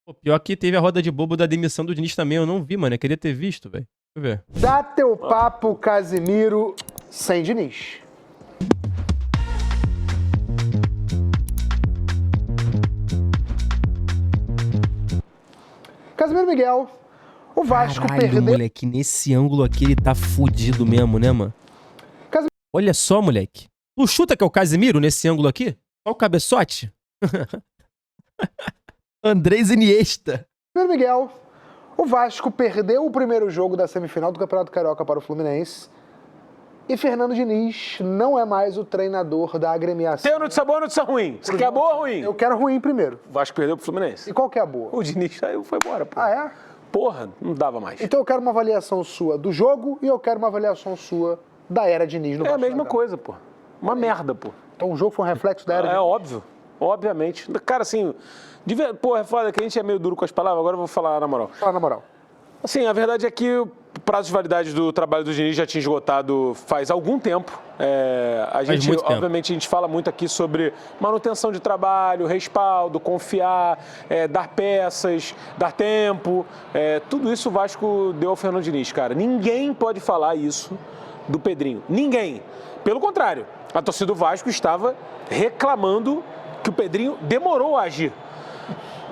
Pô, pior que teve a roda de bobo da demissão do Diniz também, eu não vi, mano. Eu queria ter visto, velho. Deixa eu ver. Dá teu papo, Casimiro, sem Diniz. Casimiro Miguel, o Vasco Caralho, perdeu... moleque, nesse ângulo aqui ele tá fudido mesmo, né, mano? Casimiro... Olha só, moleque. Tu chuta que é o Casimiro nesse ângulo aqui? Olha o cabeçote. Andrés Iniesta. Casimiro Miguel, o Vasco perdeu o primeiro jogo da semifinal do Campeonato Carioca para o Fluminense e Fernando Diniz não é mais o treinador da agremiação. Tem notícia boa ou notícia ruim? Você quer boa ou ruim? Eu quero ruim primeiro. O Vasco perdeu pro Fluminense. E qual que é a boa? O Diniz saiu, foi embora, pô. Ah, é? Porra, não dava mais. Então eu quero uma avaliação sua do jogo e eu quero uma avaliação sua da era Diniz no É Vasco. a mesma coisa, pô. Uma merda, pô. Então o jogo foi um reflexo da era É Diniz. óbvio. Obviamente. Cara, assim, pô, é foda que a gente é meio duro com as palavras, agora eu vou falar na moral. Fala na moral. Assim, a verdade é que o prazo de validade do trabalho do Diniz já tinha esgotado faz algum tempo. Obviamente, a gente fala muito aqui sobre manutenção de trabalho, respaldo, confiar, dar peças, dar tempo. Tudo isso o Vasco deu ao Fernando Diniz, cara. Ninguém pode falar isso do Pedrinho. Ninguém. Pelo contrário, a torcida do Vasco estava reclamando que o Pedrinho demorou a agir.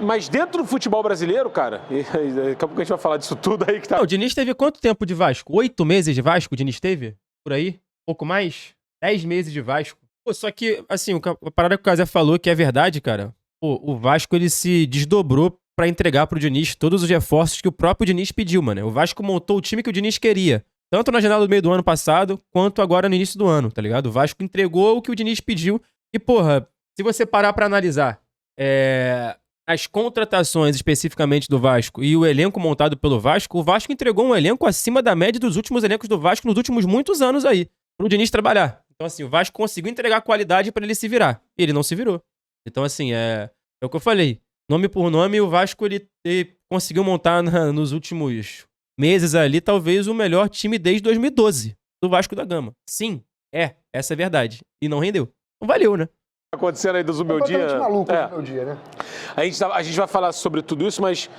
Mas dentro do futebol brasileiro, cara, daqui a pouco a gente vai falar disso tudo aí que tá... Não, o Diniz teve quanto tempo de Vasco? 8 meses de Vasco o Diniz teve? Por aí? Pouco mais? 10 meses de Vasco. Pô, só que, assim, a parada que o Casé falou que é verdade, cara. Pô, o Vasco, ele se desdobrou pra entregar pro Diniz todos os reforços que o próprio Diniz pediu, mano. O Vasco montou o time que o Diniz queria. Tanto na janela do meio do ano passado, quanto agora no início do ano, tá ligado? O Vasco entregou o que o Diniz pediu. E, porra, se você parar pra analisar, as contratações especificamente do Vasco e o elenco montado pelo Vasco, o Vasco entregou um elenco acima da média dos últimos elencos do Vasco nos últimos muitos anos aí, pro Diniz trabalhar. Então, assim, o Vasco conseguiu entregar qualidade pra ele se virar. E ele não se virou. Então, assim, é o que eu falei. Nome por nome, o Vasco ele conseguiu montar nos últimos meses ali, talvez o melhor time desde 2012, do Vasco da Gama. Sim, essa é a verdade. E não rendeu. Não valeu, né? Acontecendo aí do Zumbildia. Completamente maluco o Zumbildia, né? A gente vai falar sobre tudo isso, mas,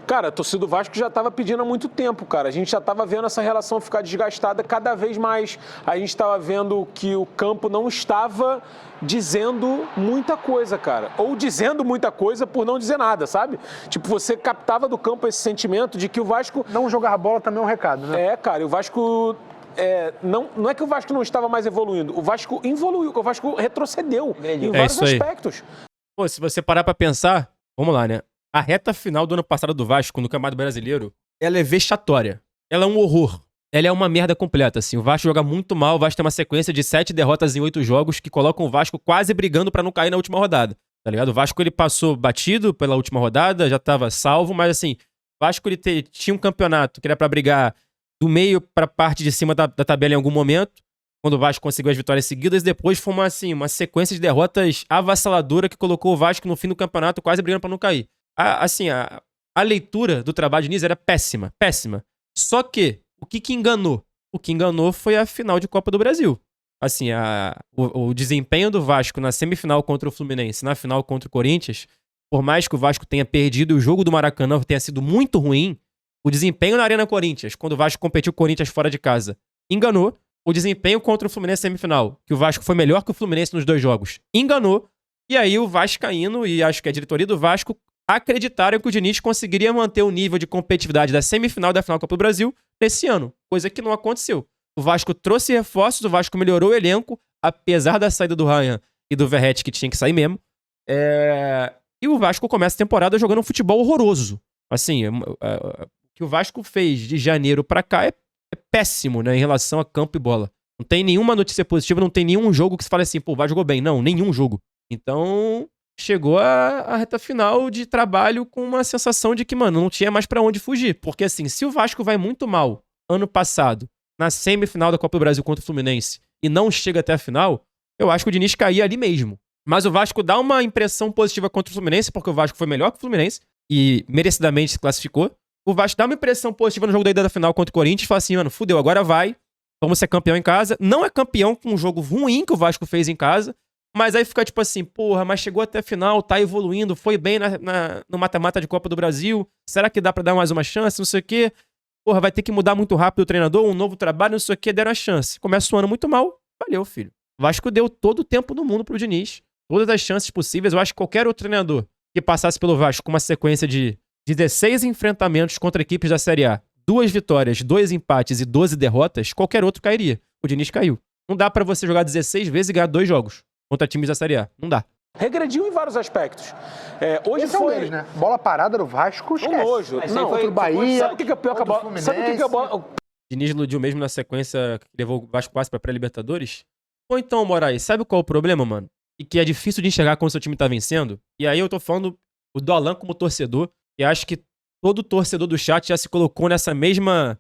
cara, a torcida do Vasco já estava pedindo há muito tempo, cara. A gente já estava vendo essa relação ficar desgastada cada vez mais. A gente estava vendo que o campo não estava dizendo muita coisa, cara. Ou dizendo muita coisa por não dizer nada, sabe? Tipo, você captava do campo esse sentimento de que o Vasco... Não jogar bola também é um recado, né? Cara, e o Vasco... não é que o Vasco não estava mais evoluindo, o Vasco evoluiu, o Vasco retrocedeu em vários aspectos. Pô, se você parar pra pensar, vamos lá, né? A reta final do ano passado do Vasco, no Campeonato Brasileiro, ela é vexatória. Ela é um horror. Ela é uma merda completa, assim. O Vasco joga muito mal, o Vasco tem uma sequência de 7 derrotas em 8 jogos que colocam o Vasco quase brigando pra não cair na última rodada, tá ligado? O Vasco, ele passou batido pela última rodada, já tava salvo, mas assim, o Vasco, ele tinha um campeonato que era pra brigar do meio pra parte de cima da tabela em algum momento, quando o Vasco conseguiu as vitórias seguidas, depois foi uma sequência de derrotas avassaladora que colocou o Vasco no fim do campeonato quase brigando pra não cair. A leitura do trabalho de Diniz era péssima, péssima. Só que, o que enganou? O que enganou foi a final de Copa do Brasil. Assim, o desempenho do Vasco na semifinal contra o Fluminense, na final contra o Corinthians, por mais que o Vasco tenha perdido e o jogo do Maracanã tenha sido muito ruim, o desempenho na Arena Corinthians, quando o Vasco competiu com o Corinthians fora de casa, enganou. O desempenho contra o Fluminense semifinal, que o Vasco foi melhor que o Fluminense nos 2 jogos, enganou. E aí o vascaíno, e acho que a diretoria do Vasco, acreditaram que o Diniz conseguiria manter o nível de competitividade da semifinal e da final da Copa do Brasil nesse ano, coisa que não aconteceu. O Vasco trouxe reforços, o Vasco melhorou o elenco, apesar da saída do Ryan e do Verratti, que tinha que sair mesmo. E o Vasco começa a temporada jogando um futebol horroroso. Assim, o que o Vasco fez de janeiro pra cá é péssimo, né, em relação a campo e bola. Não tem nenhuma notícia positiva, não tem nenhum jogo que se fale assim, pô, o Vasco jogou bem. Não, nenhum jogo. Então, chegou a reta final de trabalho com uma sensação de que, mano, não tinha mais pra onde fugir. Porque, assim, se o Vasco vai muito mal ano passado, na semifinal da Copa do Brasil contra o Fluminense, e não chega até a final, eu acho que o Diniz caía ali mesmo. Mas o Vasco dá uma impressão positiva contra o Fluminense, porque o Vasco foi melhor que o Fluminense, e merecidamente se classificou. O Vasco dá uma impressão positiva no jogo da ida da final contra o Corinthians e fala assim, mano, fudeu, agora vai, vamos ser campeão em casa. Não é campeão com um jogo ruim que o Vasco fez em casa, Mas aí fica tipo assim, porra, mas chegou até a final, tá evoluindo, foi bem no mata-mata de Copa do Brasil, será que dá pra dar mais uma chance, não sei o quê? Porra, vai ter que mudar muito rápido o treinador, um novo trabalho, não sei o quê, deram a chance. Começa o ano muito mal, valeu, filho. O Vasco deu todo o tempo do mundo pro Diniz, todas as chances possíveis. Eu acho que qualquer outro treinador que passasse pelo Vasco com uma sequência de 16 enfrentamentos contra equipes da Série A, 2 vitórias, 2 empates e 12 derrotas, qualquer outro cairia. O Diniz caiu. Não dá pra você jogar 16 vezes e ganhar 2 jogos contra times da Série A. Não dá. Regrediu em vários aspectos. Hoje esse foi... é um deles, né? Bola parada do Vasco, esquece. Um nojo. Não, contra o Bahia. Sabe o que é pior que a bola? Sabe o que é a bola? Diniz iludiu mesmo na sequência que levou o Vasco quase pra pré-Libertadores? Ou então, Moraes, sabe qual é o problema, mano? E que é difícil de enxergar quando seu time tá vencendo? E aí eu tô falando o do Alan como torcedor, e acho que todo torcedor do chat já se colocou nessa mesma...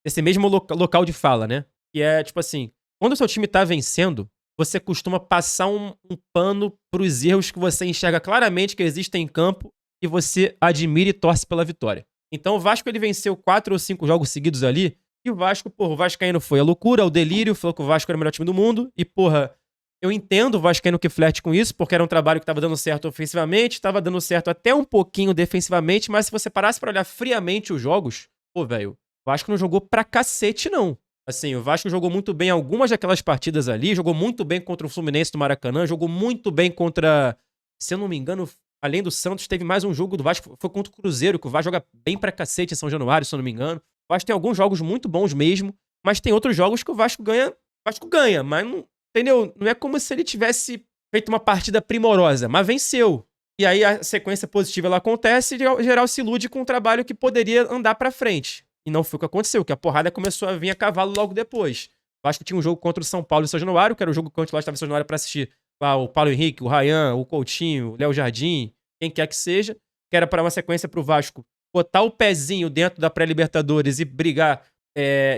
esse mesmo local de fala, né? Que é, tipo assim, quando o seu time tá vencendo, você costuma passar um pano pros erros que você enxerga claramente que existem em campo e você admira e torce pela vitória. Então o Vasco, ele venceu 4 ou 5 jogos seguidos ali, e o Vasco, porra, o vascaíno foi a loucura, o delírio, falou que o Vasco era o melhor time do mundo, e porra, eu entendo o vascaíno que flerte com isso, porque era um trabalho que tava dando certo ofensivamente, tava dando certo até um pouquinho defensivamente, mas se você parasse pra olhar friamente os jogos, pô, velho, o Vasco não jogou pra cacete, não. Assim, o Vasco jogou muito bem algumas daquelas partidas ali, jogou muito bem contra o Fluminense do Maracanã, jogou muito bem contra, se eu não me engano, além do Santos, teve mais um jogo do Vasco, foi contra o Cruzeiro, que o Vasco joga bem pra cacete em São Januário, se eu não me engano. O Vasco tem alguns jogos muito bons mesmo, mas tem outros jogos que o Vasco ganha, mas não, entendeu? Não é como se ele tivesse feito uma partida primorosa, mas venceu. E aí a sequência positiva ela acontece e geral se ilude com um trabalho que poderia andar pra frente. E não foi o que aconteceu, que a porrada começou a vir a cavalo logo depois. O Vasco tinha um jogo contra o São Paulo em São Januário, que era o jogo que o Ancelotti estava em São Januário pra assistir lá o Paulo Henrique, o Ryan, o Coutinho, o Léo Jardim, quem quer que seja, que era para uma sequência pro Vasco botar o pezinho dentro da pré-Libertadores e brigar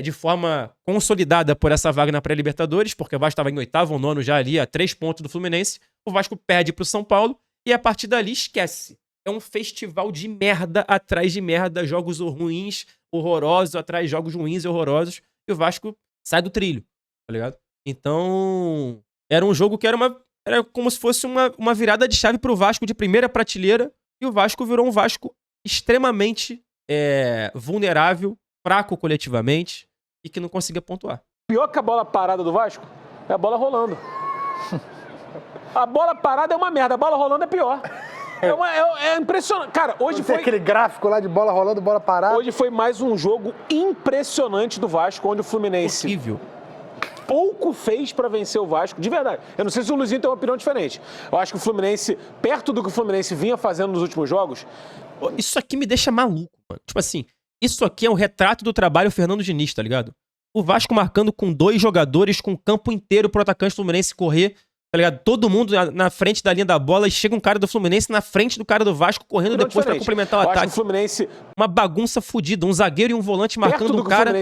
de forma consolidada por essa vaga na pré-Libertadores, porque o Vasco estava em 8º ou 9º já ali, a 3 pontos do Fluminense. O Vasco perde pro São Paulo e a partir dali esquece. É um festival de merda atrás de merda, jogos ruins, horrorosos, atrás de jogos ruins e horrorosos, e o Vasco sai do trilho, tá ligado? Então, era um jogo que era como se fosse uma virada de chave pro Vasco de primeira prateleira, e o Vasco virou um Vasco extremamente vulnerável, fraco coletivamente, e que não conseguia pontuar. Pior que a bola parada do Vasco é a bola rolando. A bola parada é uma merda, a bola rolando é pior. É impressionante. Cara, hoje foi... aquele gráfico lá de bola rolando, bola parada. Hoje foi mais um jogo impressionante do Vasco, onde o Fluminense... Horrível. Pouco fez pra vencer o Vasco, de verdade. Eu não sei se o Luizinho tem uma opinião diferente. Eu acho que o Fluminense, perto do que o Fluminense vinha fazendo nos últimos jogos... Isso aqui me deixa maluco, mano. Tipo assim, isso aqui é um retrato do trabalho Fernando Diniz, tá ligado? O Vasco marcando com 2 jogadores, com o campo inteiro pro atacante Fluminense correr, tá ligado? Todo mundo na frente da linha da bola e chega um cara do Fluminense na frente do cara do Vasco correndo depois pra complementar o ataque. Acho que o Fluminense... Uma bagunça fodida, um zagueiro e um volante marcando o cara.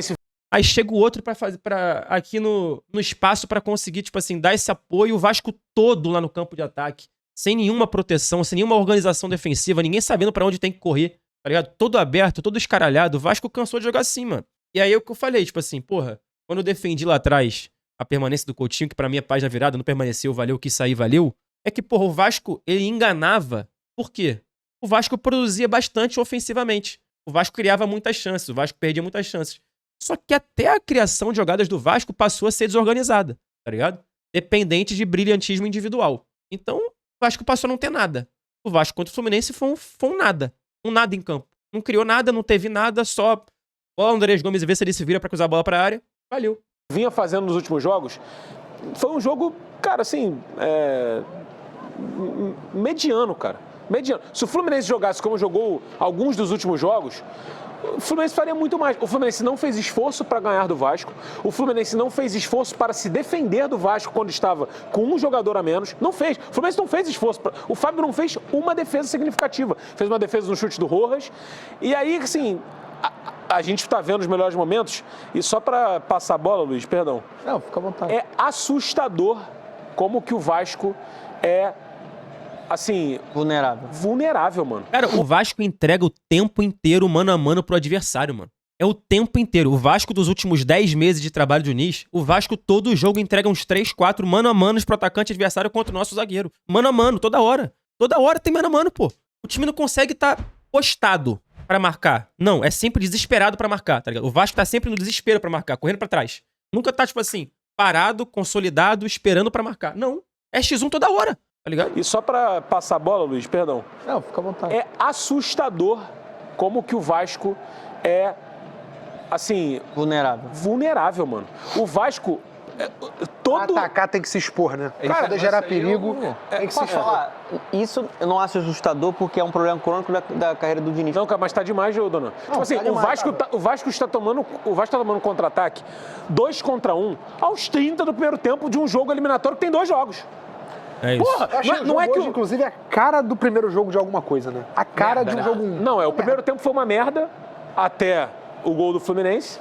Aí chega o outro pra fazer aqui no espaço pra conseguir, tipo assim, dar esse apoio, o Vasco todo lá no campo de ataque, sem nenhuma proteção, sem nenhuma organização defensiva, ninguém sabendo pra onde tem que correr, tá ligado? Todo aberto, todo escaralhado, o Vasco cansou de jogar assim, mano. E aí é o que eu falei, tipo assim, porra, quando eu defendi lá atrás a permanência do Coutinho, que pra mim é página virada, não permaneceu, valeu, quis sair, valeu, é que, porra, o Vasco, ele enganava. Por quê? O Vasco produzia bastante ofensivamente. O Vasco criava muitas chances, o Vasco perdia muitas chances. Só que até a criação de jogadas do Vasco passou a ser desorganizada, tá ligado? Dependente de brilhantismo individual. Então, o Vasco passou a não ter nada. O Vasco contra o Fluminense foi um nada. Um nada em campo. Não criou nada, não teve nada, só bola no Andrés Gomes e ver se ele se vira pra cruzar a bola pra área. Valeu. Vinha fazendo nos últimos jogos, foi um jogo, cara, assim, mediano, cara. Mediano. Se o Fluminense jogasse como jogou alguns dos últimos jogos, o Fluminense faria muito mais. O Fluminense não fez esforço para ganhar do Vasco. O Fluminense não fez esforço para se defender do Vasco quando estava com um jogador a menos. Não fez. O Fluminense não fez esforço. O Fábio não fez uma defesa significativa. Fez uma defesa no chute do Rojas. E aí, assim, a gente está vendo os melhores momentos. E só para passar a bola, Luiz, perdão. Não, fica à vontade. É assustador como que o Vasco é... assim... Vulnerável, mano. Cara, o Vasco entrega o tempo inteiro mano a mano pro adversário, mano. é o tempo inteiro. O Vasco dos últimos 10 meses de trabalho de Diniz, o Vasco todo jogo entrega uns 3, 4 mano a mano pro atacante adversário contra o nosso zagueiro. Mano a mano, toda hora. Toda hora tem mano a mano, pô. O time não consegue estar postado pra marcar. Não, é sempre desesperado pra marcar, tá ligado? O Vasco tá sempre no desespero pra marcar, correndo pra trás. Nunca tá, tipo assim, parado, consolidado, esperando pra marcar. Não. É X1 toda hora, tá ligado? E só pra passar a bola, Luiz, perdão. Não, fica à vontade. É assustador como que o Vasco é, assim... Vulnerável, mano. O Vasco... Pra atacar tem que se expor, né? Pra poder gerar perigo, tem que se expor. Isso eu não acho assustador porque é um problema crônico da carreira do Diniz. Não, mas tá demais, Dona. Tipo assim, tá o Vasco está tomando contra-ataque 2 contra 1 aos 30 do primeiro tempo de um jogo eliminatório que tem 2 jogos. É isso. Porra, não é que hoje, inclusive, é a cara do primeiro jogo de alguma coisa, né? A cara de um jogo... Não, o primeiro tempo foi uma merda até o gol do Fluminense.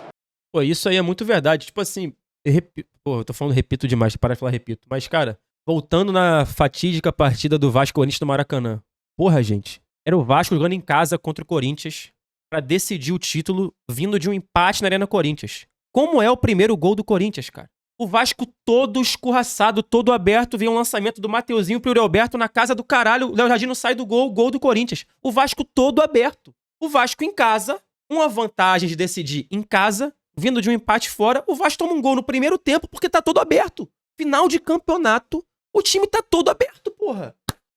Pô, isso aí é muito verdade. Tipo assim, eu tô falando repito demais, para de falar repito. Mas, cara, voltando na fatídica partida do Vasco Corinthians no Maracanã. Porra, gente, era o Vasco jogando em casa contra o Corinthians pra decidir o título vindo de um empate na Arena Corinthians. Como é o primeiro gol do Corinthians, cara? O Vasco todo escorraçado, todo aberto, vem um lançamento do Mateuzinho pro Yuri Alberto na casa do caralho, o Léo Jardim não sai do gol do Corinthians. O Vasco todo aberto. O Vasco em casa, uma vantagem de decidir em casa, vindo de um empate fora, o Vasco toma um gol no primeiro tempo porque tá todo aberto. Final de campeonato, o time tá todo aberto, porra.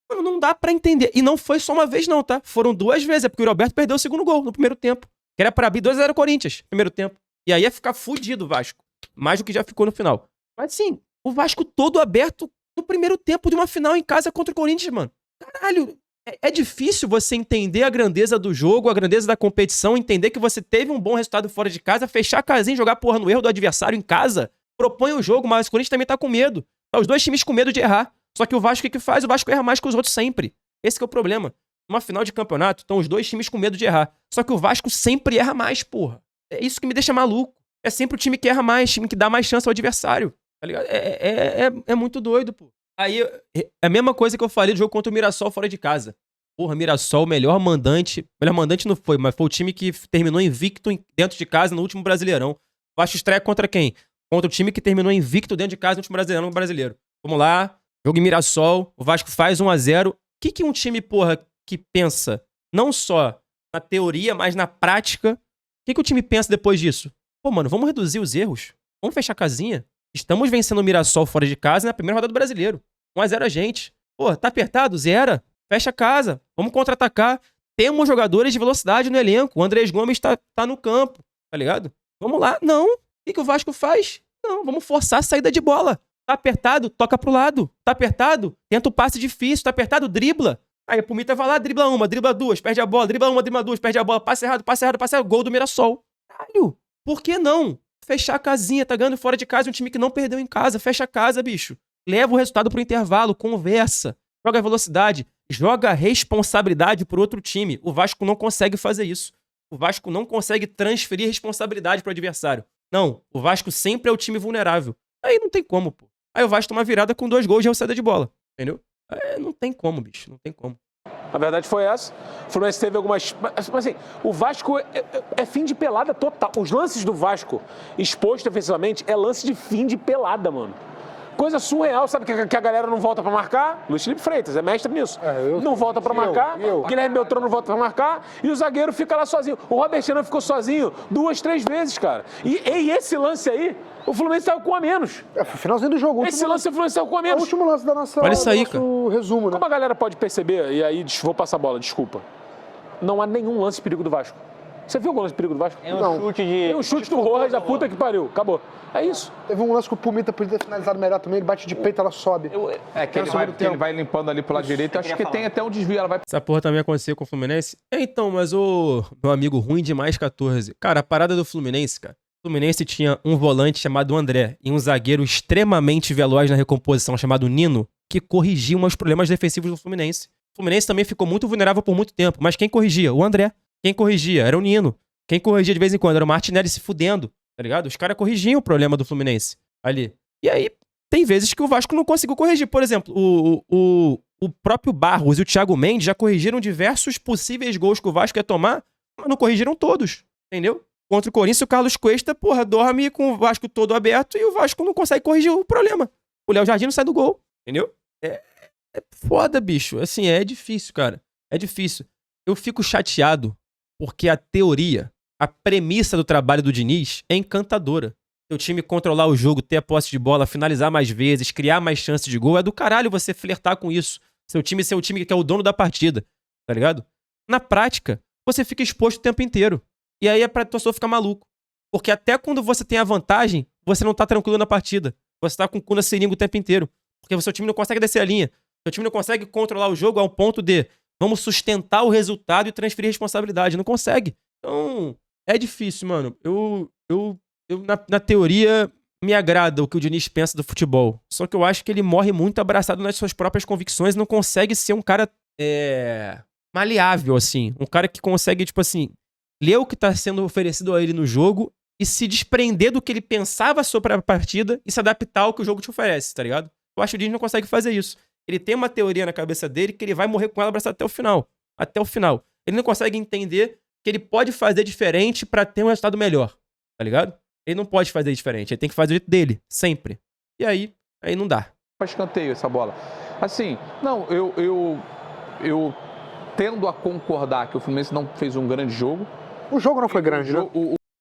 Mano, não dá pra entender. E não foi só uma vez não, tá? Foram 2 vezes, é porque o Yuri Alberto perdeu o segundo gol no primeiro tempo. Que era pra abrir 2-0 Corinthians, primeiro tempo. E aí ia ficar fudido o Vasco. Mais do que já ficou no final. Mas sim, o Vasco todo aberto no primeiro tempo de uma final em casa contra o Corinthians, mano. Caralho, é difícil você entender a grandeza do jogo, a grandeza da competição, entender que você teve um bom resultado fora de casa, fechar a casinha e jogar porra no erro do adversário em casa. Propõe o jogo, mas o Corinthians também tá com medo. Tá os 2 times com medo de errar. Só que o Vasco, o que faz? O Vasco erra mais que os outros sempre. Esse que é o problema. Numa final de campeonato, estão os 2 times com medo de errar. Só que o Vasco sempre erra mais, porra. É isso que me deixa maluco. É sempre o time que erra mais, time que dá mais chance ao adversário. Tá ligado? É muito doido, pô. Aí, é a mesma coisa que eu falei do jogo contra o Mirassol fora de casa. Porra, Mirassol, melhor mandante. Melhor mandante não foi, mas foi o time que terminou invicto dentro de casa no último Brasileirão. O Vasco estreia contra quem? Contra o time que terminou invicto dentro de casa no último Brasileirão brasileiro. Vamos lá, jogo em Mirassol, o Vasco faz 1-0. O que um time, porra, que pensa não só na teoria, mas na prática, o que o time pensa depois disso? Pô, mano, vamos reduzir os erros. Vamos fechar a casinha. Estamos vencendo o Mirassol fora de casa na primeira rodada do Brasileiro. 1-0 a gente. Pô, tá apertado? Zera. Fecha a casa. Vamos contra-atacar. Temos jogadores de velocidade no elenco. O Andrés Gomes tá no campo. Tá ligado? Vamos lá. Não. O que o Vasco faz? Não, vamos forçar a saída de bola. Tá apertado? Toca pro lado. Tá apertado? Tenta o passe difícil. Tá apertado? Dribla. Aí a Pumita vai lá, dribla 1, dribla 2, perde a bola. Dribla 1, dribla 2, perde a bola. Passe errado, passe errado, passe errado. Gol do Mirassol. Caralho. Por que não? Fechar a casinha, tá ganhando fora de casa, um time que não perdeu em casa. Fecha a casa, bicho. Leva o resultado pro intervalo, conversa. Joga velocidade, joga responsabilidade pro outro time. O Vasco não consegue fazer isso. O Vasco não consegue transferir responsabilidade pro adversário. Não, o Vasco sempre é o time vulnerável. Aí não tem como, pô. Aí o Vasco toma virada com 2 gols de saída de bola. Entendeu? Não tem como, bicho. Não tem como. A verdade foi essa. O Fluminense teve algumas... Mas assim, o Vasco é fim de pelada total. Os lances do Vasco exposto defensivamente é lance de fim de pelada, mano. Coisa surreal, sabe que a galera não volta pra marcar? Luiz Felipe Freitas é mestre nisso. Não volta pra marcar, Guilherme Beltrão não volta pra marcar e o zagueiro fica lá sozinho. O Robert Renan ficou sozinho 2, 3 vezes, cara. E esse lance aí, o Fluminense saiu com a menos. É o finalzinho do jogo. Esse lance o Fluminense saiu com a menos. É o último lance da nossa, olha isso aí, do nosso resumo, né? Como a galera pode perceber, e aí vou passar a bola, desculpa. Não há nenhum lance de perigo do Vasco. Você viu o lance de perigo do Vasco? É um chute de... Tem um chute do Rojas da puta que pariu. Acabou. É isso. Teve um lance que o Pumita podia ter finalizado melhor também. Ele bate de peito, ela sobe. Ele vai limpando ali pro lado direito. Acho que tem até um desvio. Ela vai... Essa porra também aconteceu com o Fluminense? Então, mas o meu amigo ruim demais 14. Cara, a parada do Fluminense, cara. O Fluminense tinha um volante chamado André e um zagueiro extremamente veloz na recomposição chamado Nino, que corrigiam os problemas defensivos do Fluminense. O Fluminense também ficou muito vulnerável por muito tempo. Mas quem corrigia? O André. Quem corrigia? Era o Nino. Quem corrigia de vez em quando era o Martinelli se fudendo, tá ligado? Os caras corrigiam o problema do Fluminense ali. E aí, tem vezes que o Vasco não conseguiu corrigir. Por exemplo, o próprio Barros e o Thiago Mendes já corrigiram diversos possíveis gols que o Vasco ia tomar, mas não corrigiram todos, entendeu? contra o Corinthians, o Carlos Cuesta, porra, dorme com o Vasco todo aberto e o Vasco não consegue corrigir o problema. O Léo Jardim não sai do gol, entendeu? É foda, bicho. Assim, é difícil, cara. É difícil. Eu fico chateado porque a teoria, a premissa do trabalho do Diniz é encantadora. Seu time controlar o jogo, ter a posse de bola, finalizar mais vezes, criar mais chances de gol, é do caralho você flertar com isso. Seu time ser o time que é o dono da partida, tá ligado? Na prática, você fica exposto o tempo inteiro. E aí é pra torcedor ficar maluco. Porque até quando você tem a vantagem, você não tá tranquilo na partida. Você tá com o cu na seringa o tempo inteiro. Porque o seu time não consegue descer a linha. Seu time não consegue controlar o jogo ao ponto de vamos sustentar o resultado e transferir responsabilidade. Não consegue. Então, é difícil, mano. Na teoria, me agrada o que o Diniz pensa do futebol. Só que eu acho que ele morre muito abraçado nas suas próprias convicções e não consegue ser um cara maleável, assim. Um cara que consegue, tipo assim, ler o que tá sendo oferecido a ele no jogo e se desprender do que ele pensava sobre a partida e se adaptar ao que o jogo te oferece, tá ligado? Eu acho que o Diniz não consegue fazer isso. Ele tem uma teoria na cabeça dele que ele vai morrer com ela abraçado até o final. Até o final. Ele não consegue entender que ele pode fazer diferente pra ter um resultado melhor, tá ligado? Ele não pode fazer diferente, ele tem que fazer o jeito dele, sempre. E aí não dá. Faz escanteio essa bola. Assim, não, eu tendo a concordar que o Fluminense não fez um grande jogo. O jogo não foi grande, né?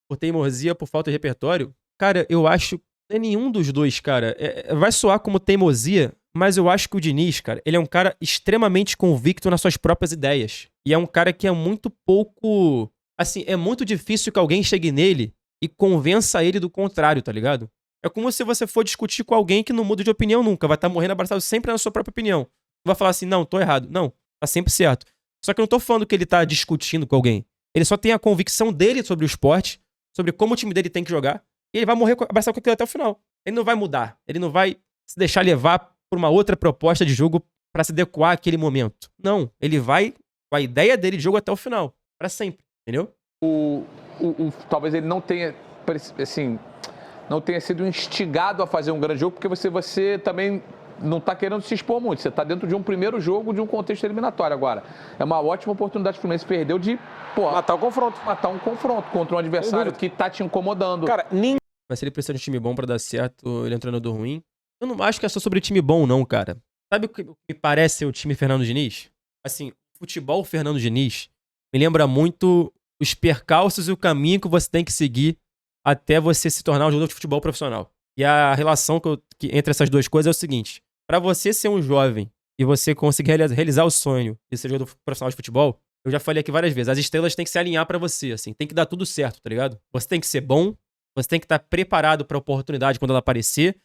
Por teimosia, por falta de repertório, cara, eu acho que não é nenhum dos dois, cara. Vai soar como teimosia, mas eu acho que o Diniz, cara, ele é um cara extremamente convicto nas suas próprias ideias. E é um cara que é muito pouco... Assim, é muito difícil que alguém chegue nele e convença ele do contrário, tá ligado? É como se você for discutir com alguém que não muda de opinião nunca, vai estar morrendo abraçado sempre na sua própria opinião. Não vai falar assim, não, tô errado. Não, tá sempre certo. Só que eu não tô falando que ele tá discutindo com alguém. Ele só tem a convicção dele sobre o esporte, sobre como o time dele tem que jogar, e ele vai morrer abraçado com aquilo até o final. Ele não vai mudar, ele não vai se deixar levar por uma outra proposta de jogo pra se adequar àquele momento. Não, ele vai com a ideia dele de jogo até o final, pra sempre, entendeu? Talvez ele não tenha, assim, não tenha sido instigado a fazer um grande jogo, porque você também não está querendo se expor muito. Você está dentro de um primeiro jogo, de um contexto eliminatório. Agora, é uma ótima oportunidade que o Fluminense perdeu de matar o confronto. Matar um confronto contra um adversário que está te incomodando. Cara, Mas se ele precisa de um time bom pra dar certo, ele é um treinador ruim. Eu não acho que é só sobre time bom, não, cara. Sabe o que me parece ser o time Fernando Diniz? Assim, o futebol Fernando Diniz me lembra muito os percalços e o caminho que você tem que seguir até você se tornar um jogador de futebol profissional. E a relação entre essas duas coisas é o seguinte. Pra você ser um jovem e você conseguir realizar o sonho de ser jogador profissional de futebol, eu já falei aqui várias vezes, as estrelas têm que se alinhar pra você, assim. Tem que dar tudo certo, tá ligado? Você tem que ser bom, você tem que estar preparado pra oportunidade quando ela aparecer,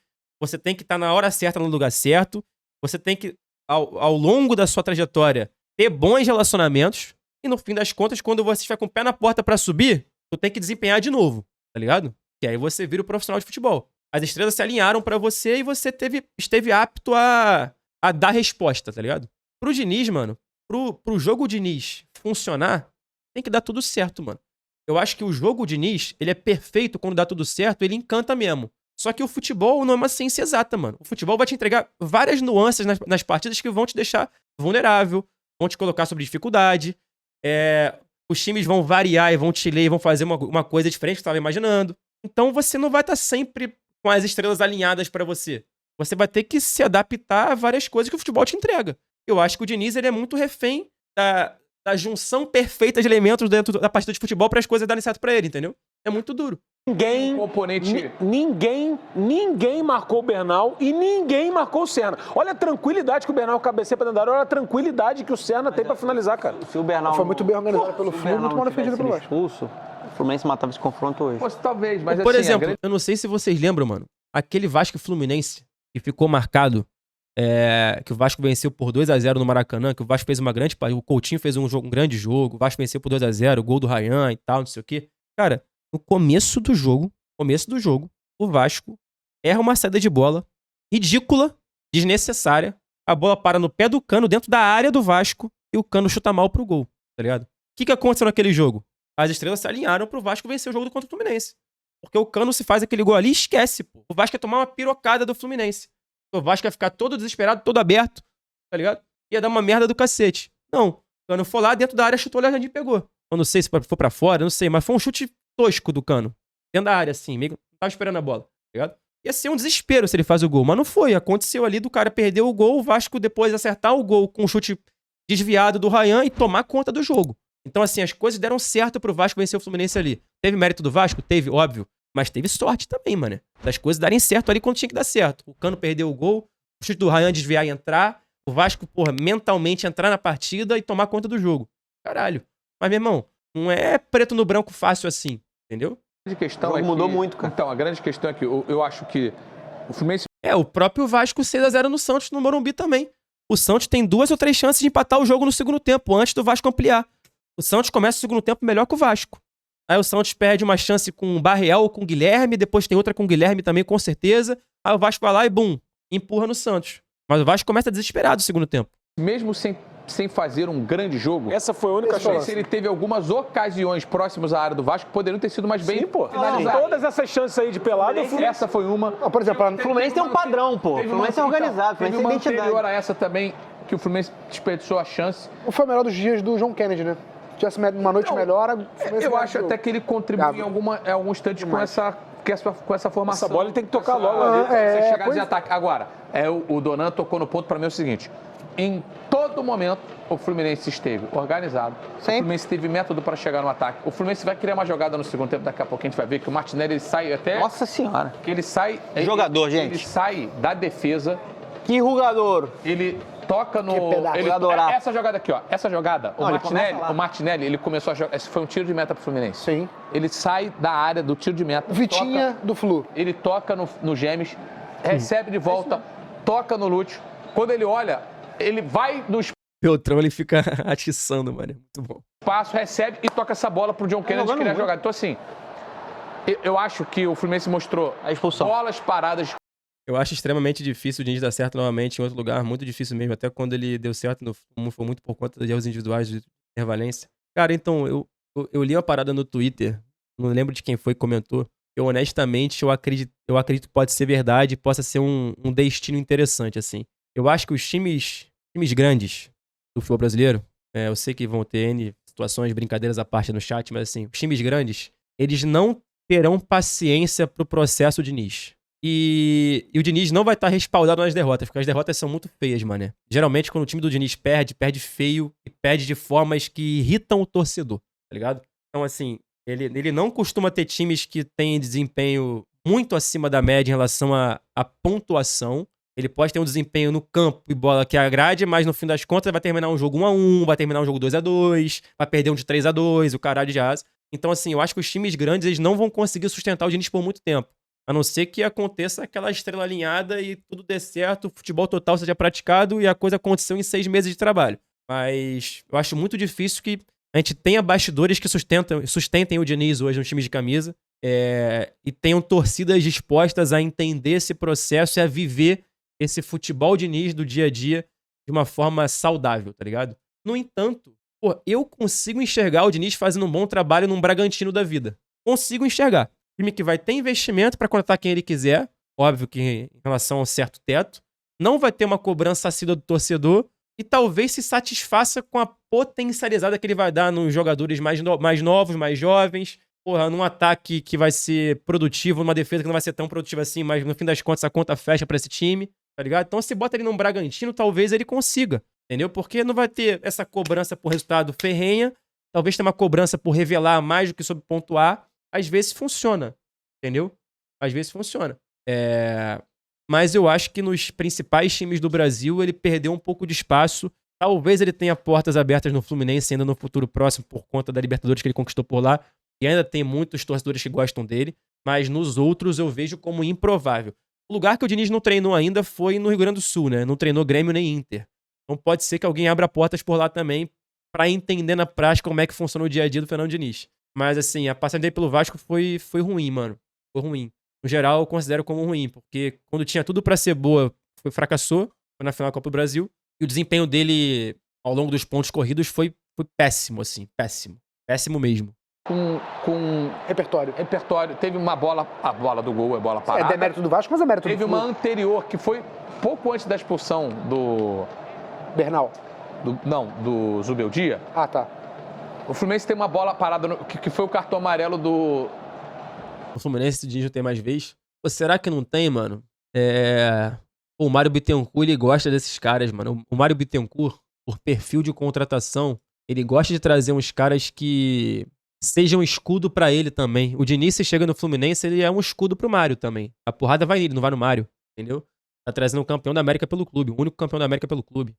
você tem que estar na hora certa, no lugar certo, você tem que, ao longo da sua trajetória, ter bons relacionamentos, e no fim das contas, quando você estiver com o pé na porta pra subir, tu tem que desempenhar de novo, tá ligado? E aí você vira o profissional de futebol. As estrelas se alinharam pra você e você esteve apto a dar resposta, tá ligado? Pro Diniz, mano, pro jogo Diniz funcionar, tem que dar tudo certo, mano. Eu acho que o jogo Diniz, ele é perfeito quando dá tudo certo, ele encanta mesmo. Só que o futebol não é uma ciência exata, mano. O futebol vai te entregar várias nuances nas partidas que vão te deixar vulnerável, vão te colocar sobre dificuldade. Os times vão variar e vão te ler e vão fazer uma coisa diferente que você estava imaginando. Então você não vai estar sempre com as estrelas alinhadas pra você. Você vai ter que se adaptar a várias coisas que o futebol te entrega. Eu acho que o Diniz, ele é muito refém da junção perfeita de elementos dentro da partida de futebol para as coisas darem certo pra ele, entendeu? É muito duro. Ninguém marcou o Bernal e ninguém marcou o Serna. Olha a tranquilidade que o Bernal cabeceia pra dentro da área, olha a tranquilidade que o Serna tem pra finalizar, cara. Se o Bernal foi muito bem organizado pelo Fluminense, muito mal defendido pelo Vasco. O Fluminense matava esse confronto hoje. Talvez, mas por assim, exemplo, eu não sei se vocês lembram, mano, aquele Vasco Fluminense que ficou marcado, que o Vasco venceu por 2-0 no Maracanã, que o Vasco fez uma grande partida, o Coutinho fez um grande jogo, o Vasco venceu por 2-0, o gol do Ryan e tal, não sei o quê. Cara, no começo do jogo, o Vasco erra uma saída de bola ridícula, desnecessária, a bola para no pé do Cano, dentro da área do Vasco, e o Cano chuta mal pro gol, tá ligado? O que aconteceu naquele jogo? As estrelas se alinharam pro Vasco vencer o jogo contra o Fluminense. Porque o Cano se faz aquele gol ali e esquece, pô. O Vasco ia tomar uma pirocada do Fluminense. O Vasco ia ficar todo desesperado, todo aberto, tá ligado? Ia dar uma merda do cacete. Não. O Cano foi lá, dentro da área, chutou, o Jardim pegou. Eu não sei se foi pra fora, não sei, mas foi um chute tosco do Cano. Dentro da área, assim, meio que não tava esperando a bola, tá ligado? Ia ser um desespero se ele faz o gol, mas não foi. Aconteceu ali do cara perder o gol, o Vasco depois acertar o gol com um chute desviado do Ryan e tomar conta do jogo. Então, assim, as coisas deram certo pro Vasco vencer o Fluminense ali. Teve mérito do Vasco? Teve, óbvio. Mas teve sorte também, mano. Das coisas darem certo ali quando tinha que dar certo. O Cano perdeu o gol, o chute do Ryan desviar e entrar. O Vasco, porra, mentalmente entrar na partida e tomar conta do jogo. Caralho. Mas, meu irmão, não é preto no branco fácil assim, entendeu? A grande questão mudou muito, cara. Então, a grande questão é que eu acho que o Fluminense... O próprio Vasco 6-0 no Santos, no Morumbi também. O Santos tem 2 ou 3 chances de empatar o jogo no segundo tempo, antes do Vasco ampliar. O Santos começa o segundo tempo melhor que o Vasco. Aí o Santos perde uma chance com o Barreal ou com o Guilherme, depois tem outra com o Guilherme também, com certeza. Aí o Vasco vai lá e, bum, empurra no Santos. Mas o Vasco começa desesperado no segundo tempo. Mesmo sem fazer um grande jogo... Essa foi a única chance. Ele teve algumas ocasiões próximas à área do Vasco que poderiam ter sido mais bem... Sim, pô. Todas essas chances aí de pelada... Essa foi uma... Não, por exemplo, O Fluminense tem um padrão, pô. O Fluminense é organizado, o Fluminense tem identidade. Teve uma anterior a essa também, que o Fluminense desperdiçou a chance. Foi o melhor dos dias do John Kennedy, né? Se tivesse uma noite melhor... Eu acho até que ele contribui em algum instante com essa formação. Essa bola ele tem que tocar logo ali. Você chegar de ataque. Agora, o Donan tocou no ponto, para mim é o seguinte: em todo momento o Fluminense esteve organizado. O Fluminense teve método para chegar no ataque. O Fluminense vai criar uma jogada no segundo tempo, daqui a pouco a gente vai ver que o Martinelli ele sai até... Nossa senhora. Que ele sai... Jogador, gente. Ele sai da defesa. Que jogador. Ele toca no... Essa jogada aqui, ó. Essa jogada, o Martinelli, ele começou a jogar... Esse foi um tiro de meta pro Fluminense. Sim. Ele sai da área do tiro de meta. Vitinha do Flu. Ele toca no Gemes, recebe de volta, toca no Lúcio. Quando ele olha, ele vai no Beltrão, ele fica atiçando, mano. Muito bom. espaço, recebe e toca essa bola pro John Kennedy criar a jogada. Então, assim, eu acho que o Fluminense mostrou a expulsão. Bolas paradas. Eu acho extremamente difícil o Diniz dar certo novamente em outro lugar, muito difícil mesmo, até quando ele deu certo, foi muito por conta de erros individuais de Valência. Cara, então, eu li uma parada no Twitter, não lembro de quem foi que comentou, eu honestamente, eu acredito que pode ser verdade, possa ser um destino interessante, assim. Eu acho que os times grandes do futebol brasileiro, eu sei que vão ter N situações, brincadeiras à parte no chat, mas assim, os times grandes, eles não terão paciência pro processo Diniz. E o Diniz não vai estar respaldado nas derrotas, porque as derrotas são muito feias, mané. Geralmente, quando o time do Diniz perde feio e perde de formas que irritam o torcedor, tá ligado? Então, assim, ele não costuma ter times que têm desempenho muito acima da média em relação à pontuação. Ele pode ter um desempenho no campo e bola que agrade, mas no fim das contas vai terminar um jogo 1-1, vai terminar um jogo 2-2, vai perder um de 3-2, o caralho de asa. Então, assim, eu acho que os times grandes eles não vão conseguir sustentar o Diniz por muito tempo. A não ser que aconteça aquela estrela alinhada e tudo dê certo, o futebol total seja praticado e a coisa aconteceu em 6 meses de trabalho. Mas eu acho muito difícil que a gente tenha bastidores que sustentem o Diniz hoje no time de camisa e tenham torcidas dispostas a entender esse processo e a viver esse futebol Diniz do dia a dia de uma forma saudável, tá ligado? No entanto, eu consigo enxergar o Diniz fazendo um bom trabalho num Bragantino da vida. Consigo enxergar. Time que vai ter investimento para contratar quem ele quiser, óbvio que em relação a um certo teto, não vai ter uma cobrança assídua do torcedor e talvez se satisfaça com a potencializada que ele vai dar nos jogadores mais novos, mais jovens, num ataque que vai ser produtivo, numa defesa que não vai ser tão produtiva assim, mas no fim das contas a conta fecha para esse time, tá ligado? Então se bota ele num Bragantino, talvez ele consiga, entendeu? Porque não vai ter essa cobrança por resultado ferrenha, talvez tenha uma cobrança por revelar mais do que sobre pontuar. Às vezes funciona, entendeu? Às vezes funciona. Mas eu acho que nos principais times do Brasil ele perdeu um pouco de espaço. Talvez ele tenha portas abertas no Fluminense ainda no futuro próximo por conta da Libertadores que ele conquistou por lá. E ainda tem muitos torcedores que gostam dele. Mas nos outros eu vejo como improvável. O lugar que o Diniz não treinou ainda foi no Rio Grande do Sul, né? Não treinou Grêmio nem Inter. Então pode ser que alguém abra portas por lá também para entender na prática como é que funciona o dia a dia do Fernando Diniz. Mas, assim, a passagem dele pelo Vasco foi ruim, mano. Foi ruim. No geral, eu considero como ruim, porque quando tinha tudo pra ser boa, fracassou. Foi na final da Copa do Brasil. E o desempenho dele, ao longo dos pontos corridos, foi péssimo, assim. Péssimo. Péssimo mesmo. Com repertório. Teve uma bola, a bola do gol, bola parada. É demérito do Vasco, mas é mérito do Teve uma anterior, que foi pouco antes da expulsão do... Bernal. Do Zubeldia. Ah, tá. O Fluminense tem uma bola parada, que foi o cartão amarelo do... O Fluminense de tem mais vez. Pô, será que não tem, mano? O Mário Bittencourt, ele gosta desses caras, mano. O Mário Bittencourt, por perfil de contratação, ele gosta de trazer uns caras que sejam escudo pra ele também. O Diniz, se chega no Fluminense, ele é um escudo pro Mário também. A porrada vai nele, não vai no Mário, entendeu? Tá trazendo um campeão da América pelo clube, o único campeão da América pelo clube.